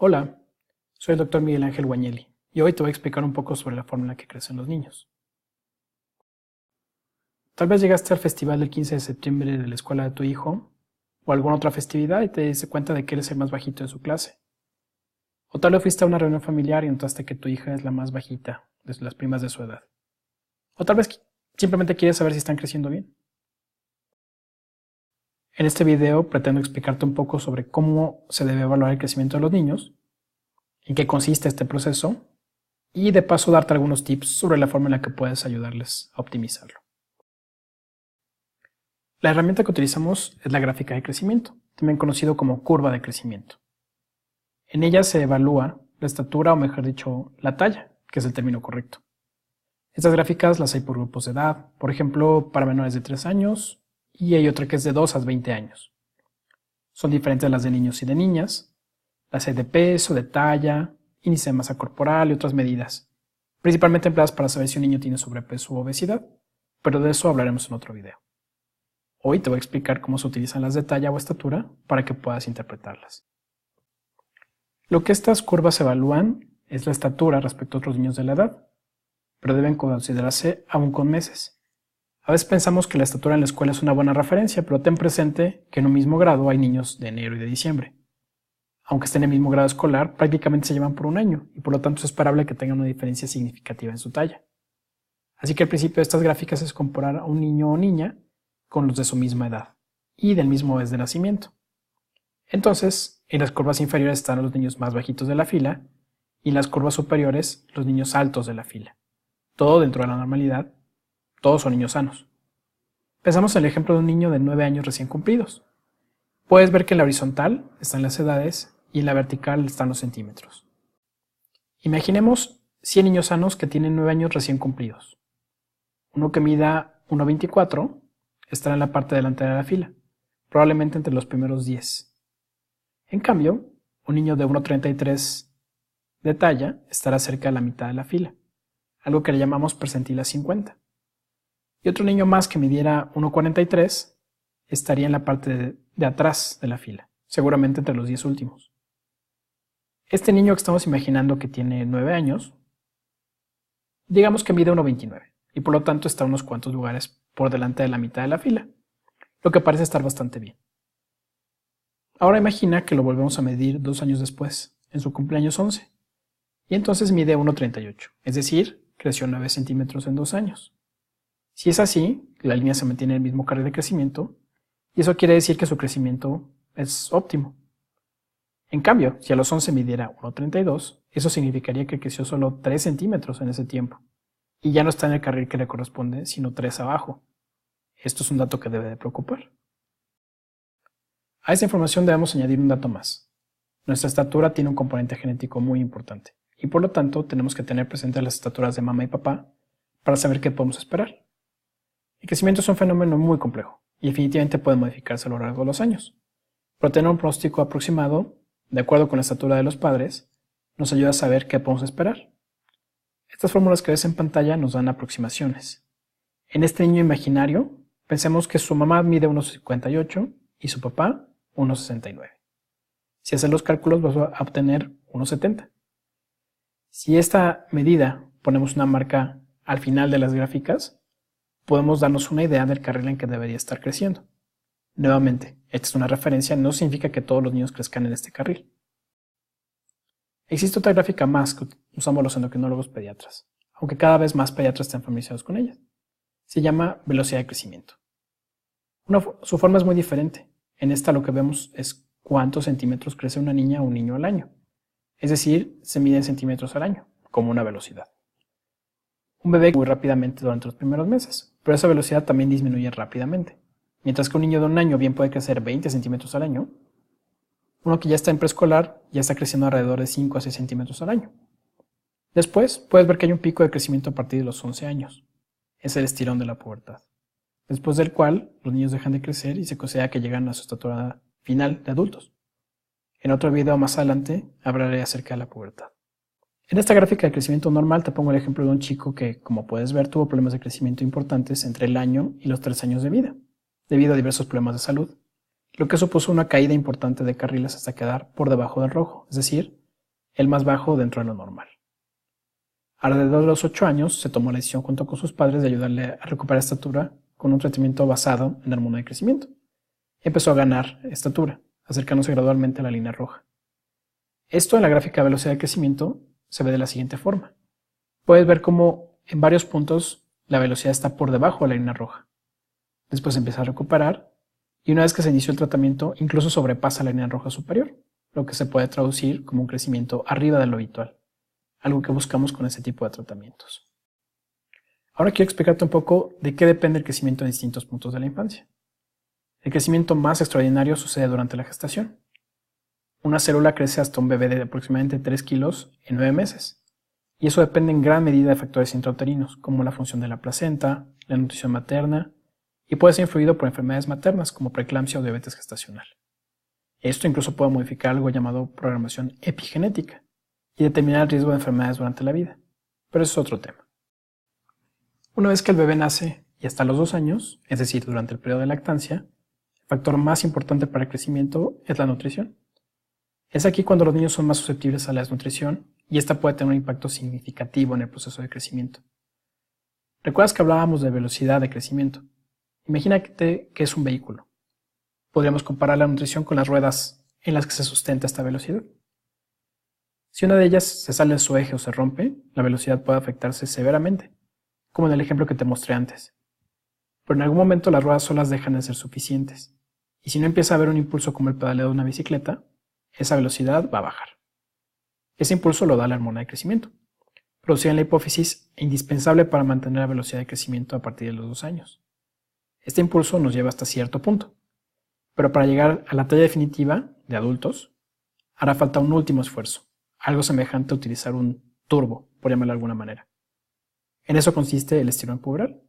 Hola, soy el Dr. Miguel Ángel Guañeli y hoy te voy a explicar un poco sobre la forma en la que crecen los niños. Tal vez llegaste al festival del 15 de septiembre de la escuela de tu hijo o alguna otra festividad y te diste cuenta de que eres el más bajito de su clase. O tal vez fuiste a una reunión familiar y notaste que tu hija es la más bajita de las primas de su edad. O tal vez simplemente quieres saber si están creciendo bien. En este video pretendo explicarte un poco sobre cómo se debe evaluar el crecimiento de los niños, en qué consiste este proceso y de paso darte algunos tips sobre la forma en la que puedes ayudarles a optimizarlo. La herramienta que utilizamos es la gráfica de crecimiento, también conocido como curva de crecimiento. En ella se evalúa la estatura, o mejor dicho, la talla, que es el término correcto. Estas gráficas las hay por grupos de edad, por ejemplo, para menores de 3 años, y hay otra que es de 2 a 20 años. Son diferentes a las de niños y de niñas, las hay de peso, de talla, índice de masa corporal y otras medidas, principalmente empleadas para saber si un niño tiene sobrepeso u obesidad, pero de eso hablaremos en otro video. Hoy te voy a explicar cómo se utilizan las de talla o estatura para que puedas interpretarlas. Lo que estas curvas evalúan es la estatura respecto a otros niños de la edad, pero deben considerarse aún con meses. A veces pensamos que la estatura en la escuela es una buena referencia, pero ten presente que en un mismo grado hay niños de enero y de diciembre. Aunque estén en el mismo grado escolar, prácticamente se llevan por un año y por lo tanto es esperable que tengan una diferencia significativa en su talla. Así que el principio de estas gráficas es comparar a un niño o niña con los de su misma edad y del mismo mes de nacimiento. Entonces, en las curvas inferiores están los niños más bajitos de la fila y en las curvas superiores los niños altos de la fila. Todo dentro de la normalidad, todos son niños sanos. Pensamos en el ejemplo de un niño de 9 años recién cumplidos. Puedes ver que en la horizontal están las edades y en la vertical están los centímetros. Imaginemos 100 niños sanos que tienen 9 años recién cumplidos. Uno que mida 1,24 estará en la parte delantera de la fila, probablemente entre los primeros 10. En cambio, un niño de 1,33 de talla estará cerca de la mitad de la fila, algo que le llamamos percentila 50. Y otro niño más que midiera 1,43 estaría en la parte de atrás de la fila, seguramente entre los 10 últimos. Este niño que estamos imaginando que tiene 9 años, digamos que mide 1,29 y por lo tanto está unos cuantos lugares por delante de la mitad de la fila, lo que parece estar bastante bien. Ahora imagina que lo volvemos a medir 2 años después, en su cumpleaños 11, y entonces mide 1,38, es decir, creció 9 centímetros en 2 años. Si es así, la línea se mantiene en el mismo carril de crecimiento, y eso quiere decir que su crecimiento es óptimo. En cambio, si a los 11 midiera 1,32, eso significaría que creció solo 3 centímetros en ese tiempo, y ya no está en el carril que le corresponde, sino 3 abajo. Esto es un dato que debe de preocupar. A esta información debemos añadir un dato más. Nuestra estatura tiene un componente genético muy importante, y por lo tanto tenemos que tener presentes las estaturas de mamá y papá para saber qué podemos esperar. El crecimiento es un fenómeno muy complejo, y definitivamente puede modificarse a lo largo de los años. Pero tener un pronóstico aproximado, de acuerdo con la estatura de los padres, nos ayuda a saber qué podemos esperar. Estas fórmulas que ves en pantalla nos dan aproximaciones. En este niño imaginario, pensemos que su mamá mide 1,58 y su papá 1,69. Si haces los cálculos vas a obtener 1,70. Si esta medida ponemos una marca al final de las gráficas, podemos darnos una idea del carril en que debería estar creciendo. Nuevamente, esta es una referencia, no significa que todos los niños crezcan en este carril. Existe otra gráfica más que usamos los endocrinólogos pediatras, aunque cada vez más pediatras están familiarizados con ella. Se llama velocidad de crecimiento. Su forma es muy diferente. En esta lo que vemos es cuántos centímetros crece una niña o un niño al año. Es decir, se mide en centímetros al año, como una velocidad. Un bebé crece muy rápidamente durante los primeros meses, pero esa velocidad también disminuye rápidamente. Mientras que un niño de un año bien puede crecer 20 centímetros al año, uno que ya está en preescolar ya está creciendo alrededor de 5 a 6 centímetros al año. Después puedes ver que hay un pico de crecimiento a partir de los 11 años. Es el estirón de la pubertad, después del cual los niños dejan de crecer y se considera que llegan a su estatura final de adultos. En otro video más adelante hablaré acerca de la pubertad. En esta gráfica de crecimiento normal te pongo el ejemplo de un chico que, como puedes ver, tuvo problemas de crecimiento importantes entre el año y los 3 años de vida, debido a diversos problemas de salud, lo que supuso una caída importante de carriles hasta quedar por debajo del rojo, es decir, el más bajo dentro de lo normal. Alrededor de los 8 años se tomó la decisión junto con sus padres de ayudarle a recuperar estatura con un tratamiento basado en la hormona de crecimiento. Empezó a ganar estatura, acercándose gradualmente a la línea roja. Esto en la gráfica de velocidad de crecimiento se ve de la siguiente forma. Puedes ver cómo en varios puntos la velocidad está por debajo de la línea roja. Después empieza a recuperar y una vez que se inició el tratamiento incluso sobrepasa la línea roja superior, lo que se puede traducir como un crecimiento arriba de lo habitual, algo que buscamos con este tipo de tratamientos. Ahora quiero explicarte un poco de qué depende el crecimiento en distintos puntos de la infancia. El crecimiento más extraordinario sucede durante la gestación. Una célula crece hasta un bebé de aproximadamente 3 kilos en 9 meses, y eso depende en gran medida de factores intrauterinos, como la función de la placenta, la nutrición materna, y puede ser influido por enfermedades maternas como preeclampsia o diabetes gestacional. Esto incluso puede modificar algo llamado programación epigenética y determinar el riesgo de enfermedades durante la vida, pero eso es otro tema. Una vez que el bebé nace y hasta los 2 años, es decir, durante el periodo de lactancia, el factor más importante para el crecimiento es la nutrición. Es aquí cuando los niños son más susceptibles a la desnutrición y esta puede tener un impacto significativo en el proceso de crecimiento. ¿Recuerdas que hablábamos de velocidad de crecimiento? Imagínate que es un vehículo. Podríamos comparar la nutrición con las ruedas en las que se sustenta esta velocidad. Si una de ellas se sale de su eje o se rompe, la velocidad puede afectarse severamente, como en el ejemplo que te mostré antes. Pero en algún momento las ruedas solas dejan de ser suficientes, y si no empieza a haber un impulso como el pedaleo de una bicicleta, esa velocidad va a bajar. Ese impulso lo da la hormona de crecimiento, producida en la hipófisis e indispensable para mantener la velocidad de crecimiento a partir de los 2 años. Este impulso nos lleva hasta cierto punto, pero para llegar a la talla definitiva de adultos, hará falta un último esfuerzo, algo semejante a utilizar un turbo, por llamarlo de alguna manera. En eso consiste el estirón puberal,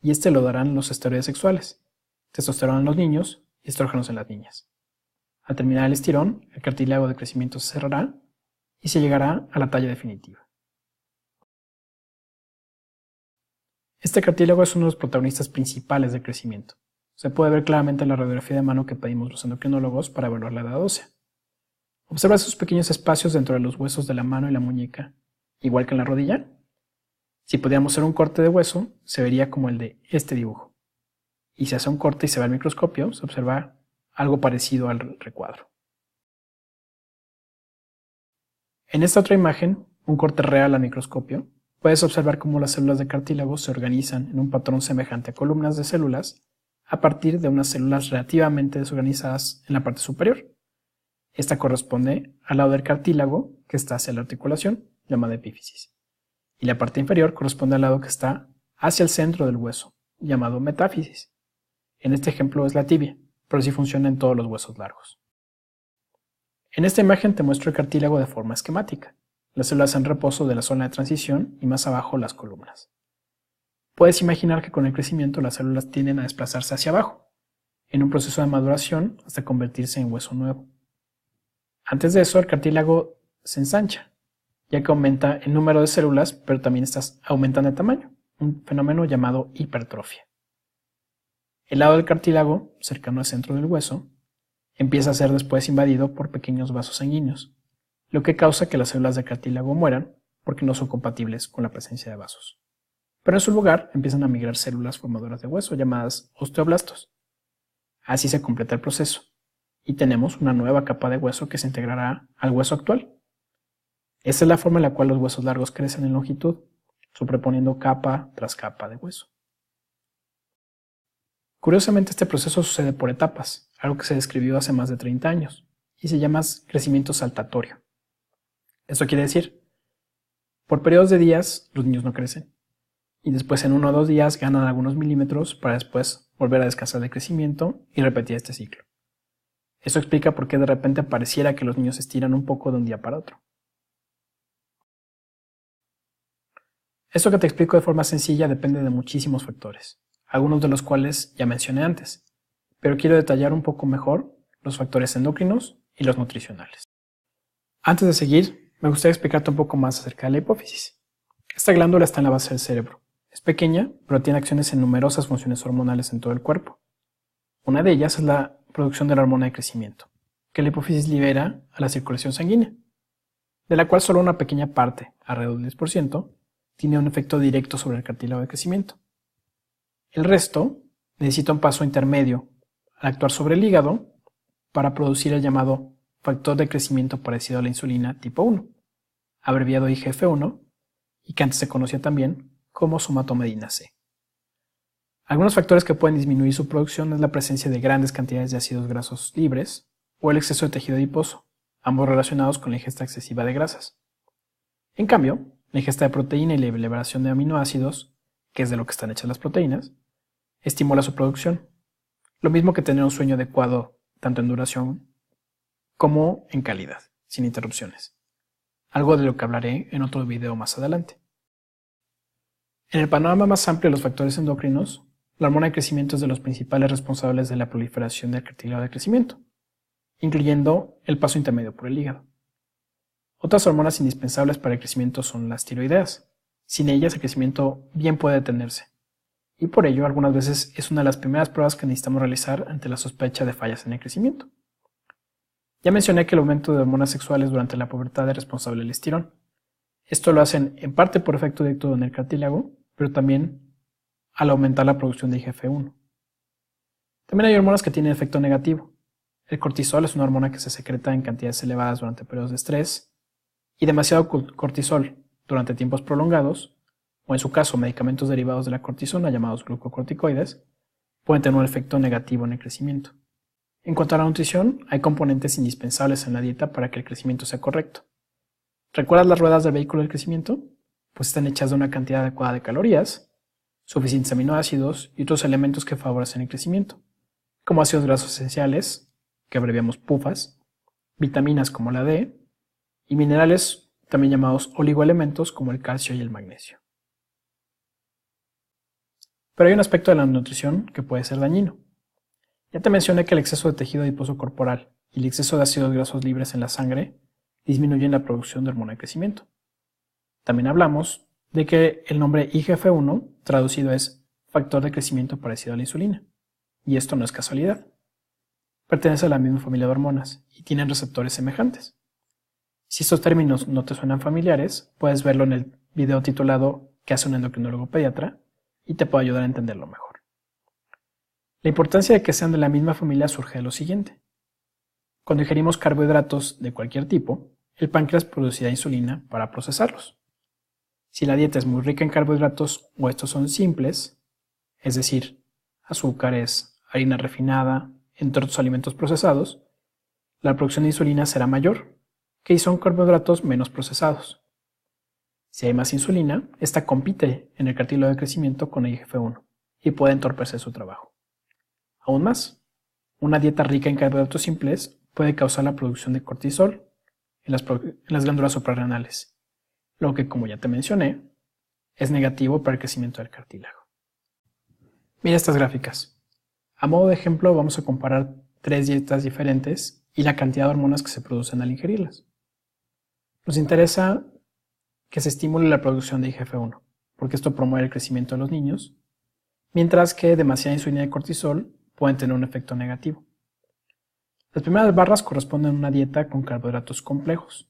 y este lo darán los esteroides sexuales, testosterona en los niños y estrógenos en las niñas. Al terminar el estirón, el cartílago de crecimiento se cerrará y se llegará a la talla definitiva. Este cartílago es uno de los protagonistas principales del crecimiento. Se puede ver claramente en la radiografía de mano que pedimos los endocrinólogos para evaluar la edad ósea. Observa esos pequeños espacios dentro de los huesos de la mano y la muñeca, igual que en la rodilla. Si pudiéramos hacer un corte de hueso, se vería como el de este dibujo. Y si hace un corte y se ve al microscopio, se observa algo parecido al recuadro. En esta otra imagen, un corte real al microscopio, puedes observar cómo las células de cartílago se organizan en un patrón semejante a columnas de células a partir de unas células relativamente desorganizadas en la parte superior. Esta corresponde al lado del cartílago que está hacia la articulación, llamada epífisis, y la parte inferior corresponde al lado que está hacia el centro del hueso, llamado metáfisis. En este ejemplo es la tibia, pero sí funciona en todos los huesos largos. En esta imagen te muestro el cartílago de forma esquemática, las células en reposo de la zona de transición y más abajo las columnas. Puedes imaginar que con el crecimiento las células tienden a desplazarse hacia abajo, en un proceso de maduración hasta convertirse en hueso nuevo. Antes de eso, el cartílago se ensancha, ya que aumenta el número de células, pero también estas aumentan de tamaño, un fenómeno llamado hipertrofia. El lado del cartílago, cercano al centro del hueso, empieza a ser después invadido por pequeños vasos sanguíneos, lo que causa que las células de cartílago mueran porque no son compatibles con la presencia de vasos. Pero en su lugar empiezan a migrar células formadoras de hueso llamadas osteoblastos. Así se completa el proceso y tenemos una nueva capa de hueso que se integrará al hueso actual. Esa es la forma en la cual los huesos largos crecen en longitud, superponiendo capa tras capa de hueso. Curiosamente, este proceso sucede por etapas, algo que se describió hace más de 30 años, y se llama crecimiento saltatorio. Esto quiere decir, por periodos de días los niños no crecen, y después en 1 o 2 días ganan algunos milímetros para después volver a descansar de crecimiento y repetir este ciclo. Esto explica por qué de repente pareciera que los niños se estiran un poco de un día para otro. Esto que te explico de forma sencilla depende de muchísimos factores, algunos de los cuales ya mencioné antes, pero quiero detallar un poco mejor los factores endocrinos y los nutricionales. Antes de seguir, me gustaría explicarte un poco más acerca de la hipófisis. Esta glándula está en la base del cerebro. Es pequeña, pero tiene acciones en numerosas funciones hormonales en todo el cuerpo. Una de ellas es la producción de la hormona de crecimiento, que la hipófisis libera a la circulación sanguínea. de la cual solo una pequeña parte, alrededor del 10%, tiene un efecto directo sobre el cartílago de crecimiento. El resto necesita un paso intermedio al actuar sobre el hígado para producir el llamado factor de crecimiento parecido a la insulina tipo 1, abreviado IGF-1, y que antes se conocía también como somatomedina C. Algunos factores que pueden disminuir su producción es la presencia de grandes cantidades de ácidos grasos libres o el exceso de tejido adiposo, ambos relacionados con la ingesta excesiva de grasas. En cambio, la ingesta de proteína y la liberación de aminoácidos, que es de lo que están hechas las proteínas, estimula su producción, lo mismo que tener un sueño adecuado tanto en duración como en calidad, sin interrupciones, algo de lo que hablaré en otro video más adelante. En el panorama más amplio de los factores endocrinos, la hormona de crecimiento es de los principales responsables de la proliferación del cartílago de crecimiento, incluyendo el paso intermedio por el hígado. Otras hormonas indispensables para el crecimiento son las tiroideas. Sin ellas el crecimiento bien puede detenerse, y por ello algunas veces es una de las primeras pruebas que necesitamos realizar ante la sospecha de fallas en el crecimiento. Ya mencioné que el aumento de hormonas sexuales durante la pubertad es responsable del estirón. Esto lo hacen en parte por efecto directo en el cartílago, pero también al aumentar la producción de IGF-1. También hay hormonas que tienen efecto negativo. El cortisol es una hormona que se secreta en cantidades elevadas durante periodos de estrés, y demasiado cortisol durante tiempos prolongados, o en su caso medicamentos derivados de la cortisona llamados glucocorticoides, pueden tener un efecto negativo en el crecimiento. En cuanto a la nutrición, hay componentes indispensables en la dieta para que el crecimiento sea correcto. ¿Recuerdas las ruedas del vehículo del crecimiento? Pues están hechas de una cantidad adecuada de calorías, suficientes aminoácidos y otros elementos que favorecen el crecimiento, como ácidos grasos esenciales, que abreviamos PUFAs, vitaminas como la D, y minerales también llamados oligoelementos como el calcio y el magnesio. Pero hay un aspecto de la nutrición que puede ser dañino. Ya te mencioné que el exceso de tejido adiposo corporal y el exceso de ácidos grasos libres en la sangre disminuyen la producción de hormona de crecimiento. También hablamos de que el nombre IGF-1 traducido es factor de crecimiento parecido a la insulina, y esto no es casualidad. Pertenece a la misma familia de hormonas y tienen receptores semejantes. Si estos términos no te suenan familiares, puedes verlo en el video titulado ¿Qué hace un endocrinólogo pediatra? Y te puede ayudar a entenderlo mejor. La importancia de que sean de la misma familia surge de lo siguiente. Cuando ingerimos carbohidratos de cualquier tipo, el páncreas producirá insulina para procesarlos. Si la dieta es muy rica en carbohidratos o estos son simples, es decir, azúcares, harina refinada, entre otros alimentos procesados, la producción de insulina será mayor que si son carbohidratos menos procesados. Si hay más insulina, esta compite en el cartílago de crecimiento con el IGF-1 y puede entorpecer su trabajo. Aún más, una dieta rica en carbohidratos simples puede causar la producción de cortisol en las glándulas suprarrenales, lo que, como ya te mencioné, es negativo para el crecimiento del cartílago. Mira estas gráficas. A modo de ejemplo, vamos a comparar 3 dietas diferentes y la cantidad de hormonas que se producen al ingerirlas. Nos interesa que se estimule la producción de IGF-1, porque esto promueve el crecimiento de los niños, mientras que demasiada insulina y cortisol pueden tener un efecto negativo. Las primeras barras corresponden a una dieta con carbohidratos complejos,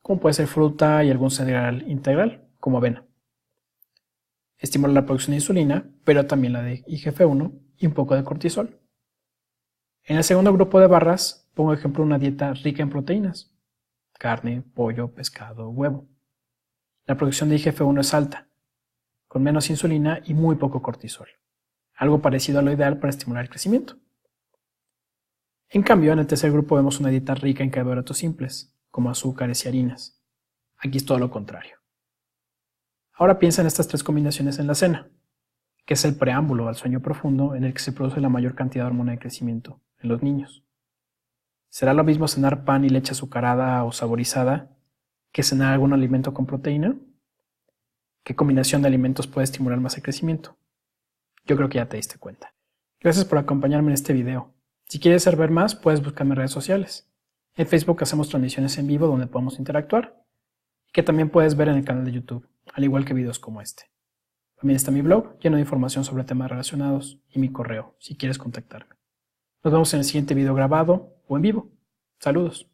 como puede ser fruta y algún cereal integral, como avena. Estimula la producción de insulina, pero también la de IGF-1 y un poco de cortisol. En el segundo grupo de barras, pongo ejemplo una dieta rica en proteínas, carne, pollo, pescado, huevo. La producción de IGF-1 es alta, con menos insulina y muy poco cortisol, algo parecido a lo ideal para estimular el crecimiento. En cambio, en el tercer grupo vemos una dieta rica en carbohidratos simples, como azúcares y harinas. Aquí es todo lo contrario. Ahora piensa en estas 3 combinaciones en la cena, que es el preámbulo al sueño profundo en el que se produce la mayor cantidad de hormona de crecimiento en los niños. ¿Será lo mismo cenar pan y leche azucarada o saborizada que cenar algún alimento con proteína? ¿Qué combinación de alimentos puede estimular más el crecimiento? Yo creo que ya te diste cuenta. Gracias por acompañarme en este video. Si quieres saber más, puedes buscarme en redes sociales. En Facebook hacemos transmisiones en vivo donde podemos interactuar, y que también puedes ver en el canal de YouTube, al igual que videos como este. También está mi blog lleno de información sobre temas relacionados y mi correo, si quieres contactarme. Nos vemos en el siguiente video grabado o en vivo. Saludos.